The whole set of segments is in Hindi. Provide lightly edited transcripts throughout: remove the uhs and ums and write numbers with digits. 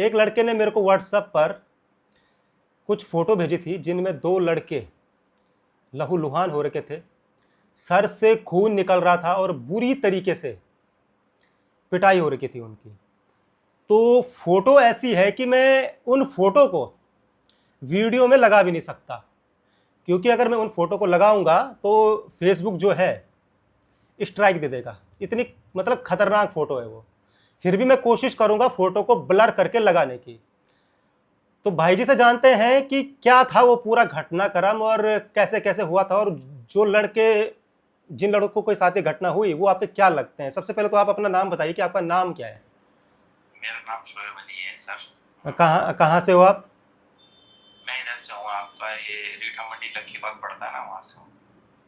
एक लड़के ने मेरे को व्हाट्सएप पर कुछ फ़ोटो भेजी थी जिनमें दो लड़के लहूलुहान हो रखे थे, सर से खून निकल रहा था और बुरी तरीके से पिटाई हो रखी थी उनकी। तो फ़ोटो ऐसी है कि मैं उन फ़ोटो को वीडियो में लगा भी नहीं सकता, क्योंकि अगर मैं उन फ़ोटो को लगाऊंगा तो फेसबुक जो है स्ट्राइक दे देगा। इतनी मतलब खतरनाक फ़ोटो है वो। फिर भी मैं कोशिश करूंगा फ़ोटो को ब्लर करके लगाने की। तो भाई जी से जानते हैं कि क्या था वो पूरा घटनाक्रम और कैसे कैसे हुआ था, और जो लड़के जिन लड़कों के साथ ये घटना हुई वो आपके क्या लगते हैं। सबसे पहले तो आप अपना नाम बताइए कि आपका नाम क्या है। मेरा नाम शोएब अली है सर। कहाँ कहाँ से हो आप। मैं इधर से हूँ, आपका ये रीठा मंडी लखीबाग पड़ता है ना, वहाँ से हूँ।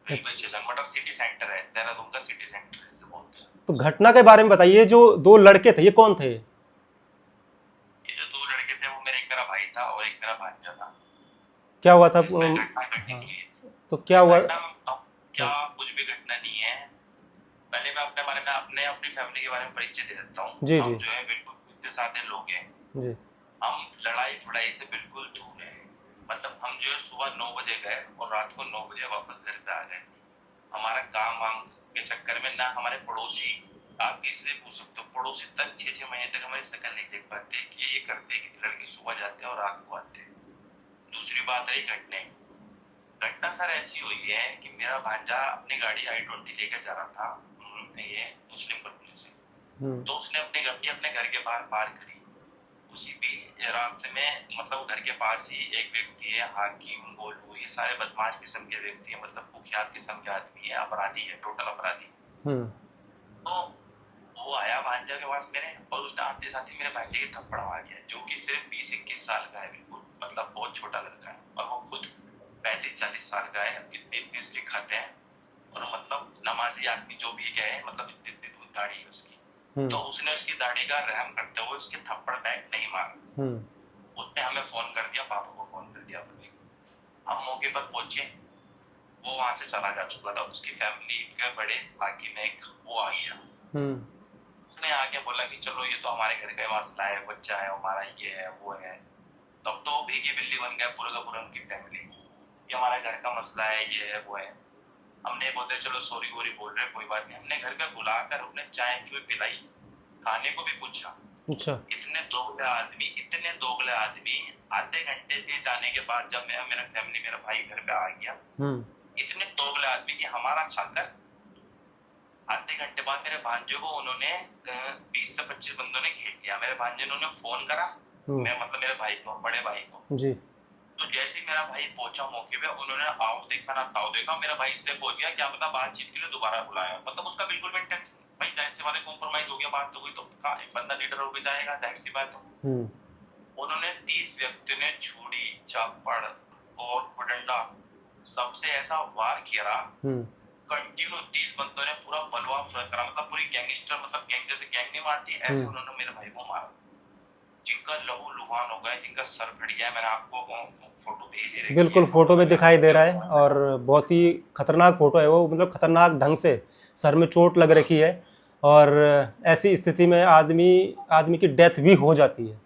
रेलवे अच्छा, स्टेशन मतलब सिटी सेंटर है, देहरादून का सिटी सेंटर से बोलते हैं। तो घटना के बारे में बताइए। जो दो लड़के थे ये कौन थे। ये जो दो लड़के थे वो मेरा भाई था और एक मेरा भांजा था, क्या हुआ था। जिसमें घटना घटी हाँ, थी। तो क्या हुआ। घटना में बताऊँ क्या, कुछ भी घटना नहीं है। पहले मैं अपने बारे में अपनी फैमिली के बारे में परिचय दे देता हूँ। जी जी हम जो है बिल्कुल सीधे साधे लोग हैं। जी। हम लड़ाई वड़ाई से बिल्कुल दूर है। मतलब हम जो है सुबह 9 बजे गए और रात को 9 बजे वापस घर पे आ गए। हमारा काम वाम के चक्कर में ना हमारे पड़ोसी, आप किसी से पूछ सकते हो, पड़ोसी तक 6-6 महीने तक हमारी शक्ल नहीं देख पाते कि ये करते कि लड़के सुबह जाते हैं और रात को आते हैं। दूसरी बात रही घटना सर ऐसी हुई है कि मेरा भांजा अपनी गाड़ी i20 लेकर जा रहा था ये मुस्लिम कॉलोनी से। तो उसने अपनी गाड़ी अपने घर के बाहर पार्क करी। उसी बीच रास्ते में मतलब घर के पास ही एक व्यक्ति है, हाकिम गोलू, ये सारे बदमाश किस्म के व्यक्ति है, मतलब कुख्यात किस्म के आदमी है, अपराधी है, टोटल अपराधी। तो वो आया भांजा के पास मेरे, और उसने आते साथ ही मेरे भांजे के थप्पड़ मार दिया, जो कि सिर्फ 20-21 साल का है, बिल्कुल मतलब बहुत छोटा लड़का है, और वो खुद 35-40 साल का है। इतनी उसकी खत है, और मतलब नमाजी आदमी जो भी गए, मतलब इतनी दूर दाढ़ी है उसकी। तो उसने उसकी दाढ़ी का रहम करते हुए उसके थप्पड़ बैक नहीं मारा। उसने हमें फोन कर दिया, पापा को फोन कर दिया अपने। हम मौके पर पहुंचे, वो वहां से चला जा चुका था। उसकी फैमिली के बड़े हाकिम में एक वो आ गया। उसने आके बोला कि चलो ये तो हमारे घर का मसला है, बच्चा है हमारा, ये है वो है। तब तो भीगी बिल्ली बन गया पूरा का पूरा उनकी फैमिली, ये हमारे घर का मसला है, ये है वो है। हमने बोलते चलो सॉरी वोरी बोल रहे, कोई बात नहीं। हमने घर पे बुलाकर उन्हें चाय चुई पिलाई, खाने को भी पूछा। अच्छा। इतने दोगले आदमी आधे घंटे के जाने के बाद जब मेरा फैमिली, मेरा भाई घर पे आ गया, इतने दोगले आदमी कि हमारा खाकर आधे घंटे बाद मेरे भांजे को उन्होंने 20 से 25 बंदों ने घेर लिया। मेरे भांजे ने उन्हें फोन करा, मैं मतलब मेरे भाई को, बड़े भाई को जी। तो जैसे ही मेरा भाई पहुंचा मौके पे, उन्होंने आओ देखा ना ताओ देखा। मेरा भाई इसलिए पहुंच गया क्या पता बातचीत के लिए दोबारा बुलाया, मतलब उसका बिल्कुल भी इंटेंशन, भाई जाहिर सी बात है कॉम्प्रोमाइज हो गया, बात तो हुई तो एक बंदा लीडर हो भी जाएगा, जाहिर सी बात है। उन्होंने 30 व्यक्तियों ने छुरी चापड़ और डंडा सबसे ऐसा वार किया, कंटिन्यू 30 बंदों ने पूरा बलवा करा, मतलब पूरी गैंगस्टर, मतलब गैंग जैसे गैंग नहीं मारती ऐसे उन्होंने मेरे भाई को मारा, जिनका लहू लुहान हो गया, जिनका सर फट गया। मैंने आपको फोटो भेज रही है, बिल्कुल फोटो में दिखाई दे रहा है, और बहुत ही खतरनाक फोटो है वो। मतलब खतरनाक ढंग से सर में चोट लग रखी है, और ऐसी स्थिति में आदमी की डेथ भी हो जाती है।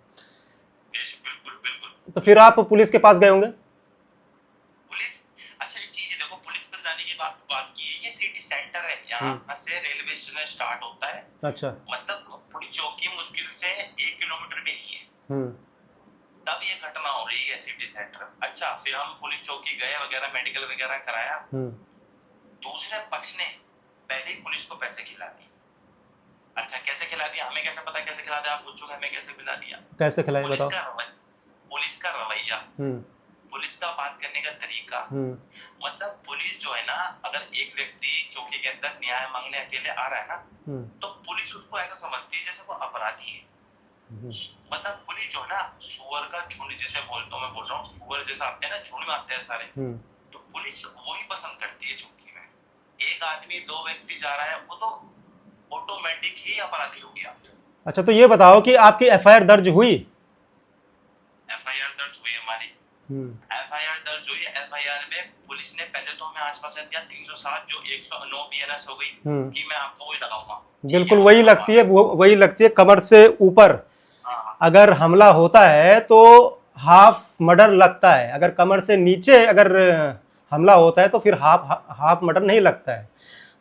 बिल्कुल बिल्कुल। तो फिर आप पुलिस के पास गए होंगे। पुलिस, अच्छा एक चीज देखो, पुलिस पर जाने की बात की है, ये सिटी सेंटर है, यहाँ से रेलवे स्टेशन स्टार्ट होता है। अच्छा। मतलब पुलिस चौकी मुश्किल से 1 किलोमीटर भी नहीं है, तब ये घटना हो रही है सिटी सेंटर। अच्छा, फिर हम पुलिस चौकी गए वगैरह, मेडिकल वगैरह कराया। दूसरे पक्ष ने पहले ही पुलिस को पैसे खिला दिए। अच्छा, कैसे खिला दिया हमें कैसे पता, कैसे खिला दिया आप पूछोगे, हमें कैसे खिला दिया, कैसे खिलाए बताओ। पुलिस का रवैया, पुलिस का बात करने का तरीका, मतलब पुलिस जो है ना, अगर एक व्यक्ति चौकी के अंदर न्याय मांगने अकेले आ रहा है ना, तो पुलिस उसको ऐसा समझती है जैसे वो अपराधी है। मतलब पुलिस जो है ना, सुअर का झुंड जैसे बोलता हूँ, मैं बोल रहा हूँ सुअर जैसा आते हैं ना, झुंड में आते हैं सारे, तो पुलिस वही पसंद करती है चौकी में। एक आदमी 2 व्यक्ति जा रहा है, वो तो ऑटोमेटिक ही अपराधी हो गया। अच्छा, तो ये बताओ कि आपकी एफआईआर दर्ज हुई। एफआईआर दर्ज हुई हमारी, एफआईआर दर्ज हुई। एफआईआर में पुलिस ने पहले तो हमें आश्वासन दिया 307 जो 109 बीएनएस हो गई कि मैं आपको वही लगाऊंगा। बिल्कुल वही लगती है, वही लगती है कमर से ऊपर हाँ अगर हमला होता है तो हाफ मर्डर लगता है, अगर कमर से नीचे अगर हमला होता है तो फिर हाफ हाफ मर्डर नहीं लगता है।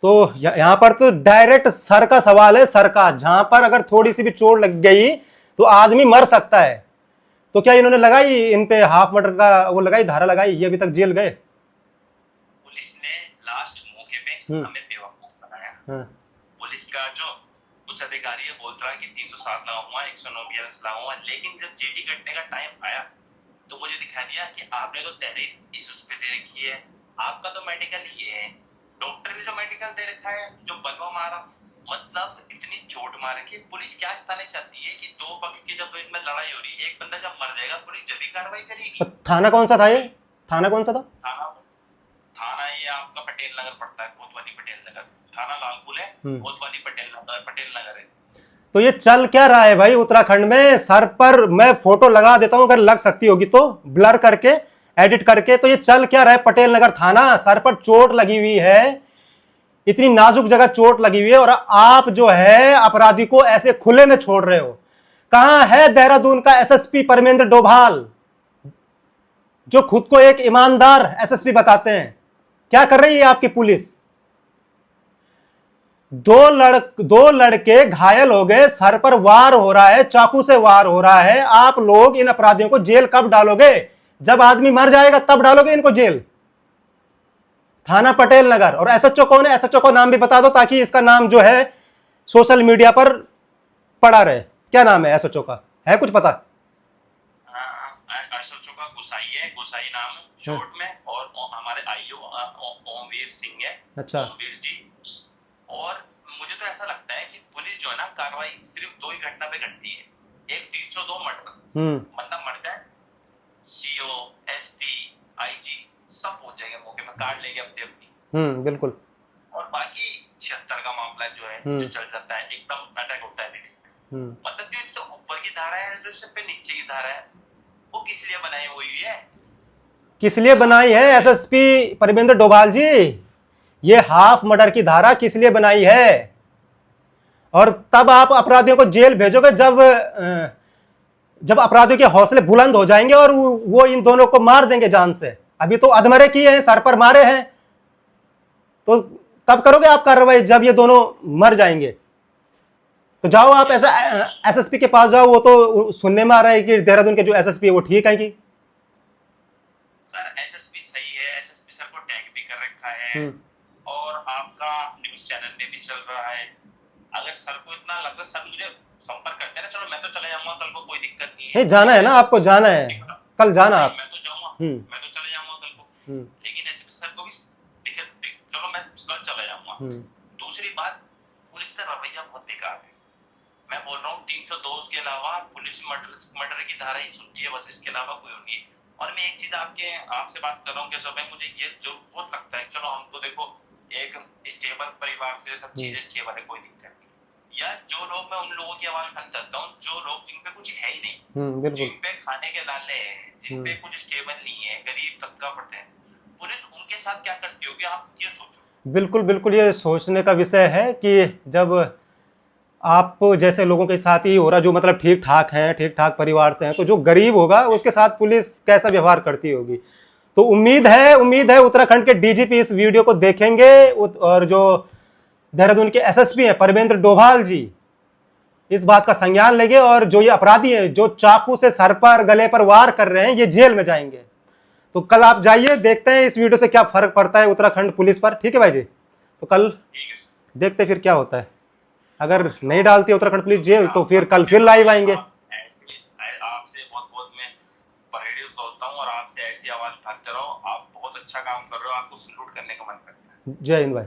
तो यहाँ पर तो डायरेक्ट सर का सवाल है, सर का, जहां पर अगर थोड़ी सी भी चोट लग गई तो आदमी मर सकता है। तो क्या इन्होंने लगाई इन पे हाफ मर्डर का वो लगाई, धारा लगाई, ये अभी तक जेल गए? पुलिस ने लास्ट मौके पे हमें बेवकूफ बनाया। पुलिस का जो उच्च अधिकारी है बोल रहा है कि 307 लगाऊंगा, 109 बीएनएस लगाऊंगा, लेकिन जब जेडी कटने का टाइम आया तो मुझे दिखा दिया कि आपने तो तहरीर इस उस पे दे रखी है, आपका तो मेडिकल ये है, डॉक्टर ने जो मेडिकल दे रखा है, जो बनवा मारा, मतलब इतनी चोट मार के पुलिस क्या बताने चाहती है कि दो पक्ष की जब इनमें लड़ाई हो रही है, एक बंदा जब मर जाएगा पुलिस जल्दी कार्रवाई करेगी। थाना कौन सा था ये? थाना कौन सा था? थाना थाना ये आपका पटेल नगर पड़ता है, कोतवाली पटेल नगर। थाना लालपुर है, कोतवाली पटेल नगर है। तो ये चल क्या रहा है भाई उत्तराखंड में? सर पर मैं फोटो लगा देता हूं अगर लग सकती होगी तो, ब्लर करके, एडिट करके। तो ये चल क्या रहा है? पटेल नगर थाना, सर पर चोट लगी हुई है, इतनी नाजुक जगह चोट लगी हुई है, और आप जो है अपराधी को ऐसे खुले में छोड़ रहे हो। कहां है देहरादून का एसएसपी परमेंद्र डोभाल, जो खुद को एक ईमानदार एसएसपी बताते हैं? क्या कर रही है आपकी पुलिस? दो लड़के घायल हो गए, सर पर वार हो रहा है, चाकू से वार हो रहा है। आप लोग इन अपराधियों को जेल कब डालोगे? जब आदमी मर जाएगा तब डालोगे इनको जेल। थाना पटेल नगर। और एसएचओ कौन है? एसएचओ का नाम भी बता दो ताकि इसका नाम जो है सोशल मीडिया पर पड़ा रहे। क्या नाम है एसएचओ का, है कुछ पता? एसएचओ का गोसाई है, गोसाई नाम शॉर्ट में, और हमारे आईओ ओमवीर सिंह है। अच्छा। ओमवीर जी। और मुझे तो ऐसा लगता है कि पुलिस जो है ना, कार्रवाई सिर्फ दो ही घटना पे करती है। एक 302 मर्डर, मतलब मर जाए, सीओ, एसपी, आईजी सब पहुंच जाएंगे मौके पर, कार्ड लेके अपनी बिल्कुल। और बाकी 76 का मामला जो है जो चल जाता है, एकदम अटैक होता है लेडीज पे। मतलब जो इससे ऊपर की धारा है, जो इससे पे नीचे की धारा है, वो किस लिए बनाई हुई है? किस लिए बनाई है एसएसपी परमेंद्र डोभाल जी? ये हाफ मर्डर की धारा किस लिए बनाई है? और तब आप अपराधियों को जेल भेजोगे जब अपराधियों के हौसले बुलंद हो जाएंगे और वो इन दोनों को मार देंगे जान से। अभी तो अधमरे किए हैं, सर पर मारे हैं, तो तब करोगे आप कार्रवाई जब ये दोनों मर जाएंगे। तो जाओ आप ऐसा एसएसपी के पास जाओ, वो तो सुनने में आ रहा है कि देहरादून के जो एसएसपी है वो ठीक है कि सर एसएसपी सही है, एसएसपी सर को टैग भी कर रखा है और आपका न्यूज चैनल में भी चल रहा है। अगर सर को इतना लगता, सर मुझे संपर्क करते हैं ना, चलो मैं तो चले जाऊंगा कल को, कोई दिक्कत नहीं है। जाना है ना आपको, जाना है कल, जाना आप। मैं तो जाऊंगा, मैं तो चले जाऊंगा कल को, लेकिन एसपी सर को भी चलो मैं कल चला जाऊंगा। दूसरी बात, पुलिस का रवैया बहुत बेकार है। मैं बोल रहा हूँ 302 के अलावा पुलिस मर्डर की धारा ही सुनती है बस, इसके अलावा कोई नहीं। और मैं एक चीज आपसे बात कर रहा हूँ कि मुझे ये जो बहुत लगता है, चलो हम तो देखो एक स्टेबल परिवार से सब चीजें स्टेबल है, कोई दिक्कत नहीं। या जो लोग, मैं उन लोगों की आवाज उठाना चाहता हूँ जो लोग जिन पे कुछ है ही नहीं, जिन पे खाने के लाले हैं, जिन पे कुछ स्टेबल नहीं है, गरीब तबका पड़ते हैं, पुलिस उनके साथ क्या करती होगी आप ये सोचो। बिल्कुल बिल्कुल, ये सोचने का विषय है कि जब आप जैसे लोगों के साथ ही हो रहा, जो मतलब ठीक ठाक हैं, ठीक ठाक परिवार से हैं, तो जो गरीब होगा उसके साथ पुलिस कैसा व्यवहार करती होगी। तो उम्मीद है उत्तराखंड के डीजीपी इस वीडियो को देखेंगे और जो देहरादून के एसएसपी हैं परमेंद्र डोभाल जी इस बात का संज्ञान लेंगे, और जो ये अपराधी हैं जो चाकू से सर पर गले पर वार कर रहे हैं ये जेल में जाएंगे। तो कल आप जाइए, देखते हैं इस वीडियो से क्या फर्क पड़ता है उत्तराखंड पुलिस पर। ठीक है भाई जी, तो कल देखते फिर क्या होता है। अगर नहीं डालती उत्तराखंड पुलिस जेल तो फिर कल फिर लाइव आएंगे। आपसे बहुत मैं प्रेरित होता हूं और आपसे ऐसी आवाज उठाते रहो। आप बहुत अच्छा काम कर रहे हो, आपको सैल्यूट करने का मन करता है। जय हिंद भाई।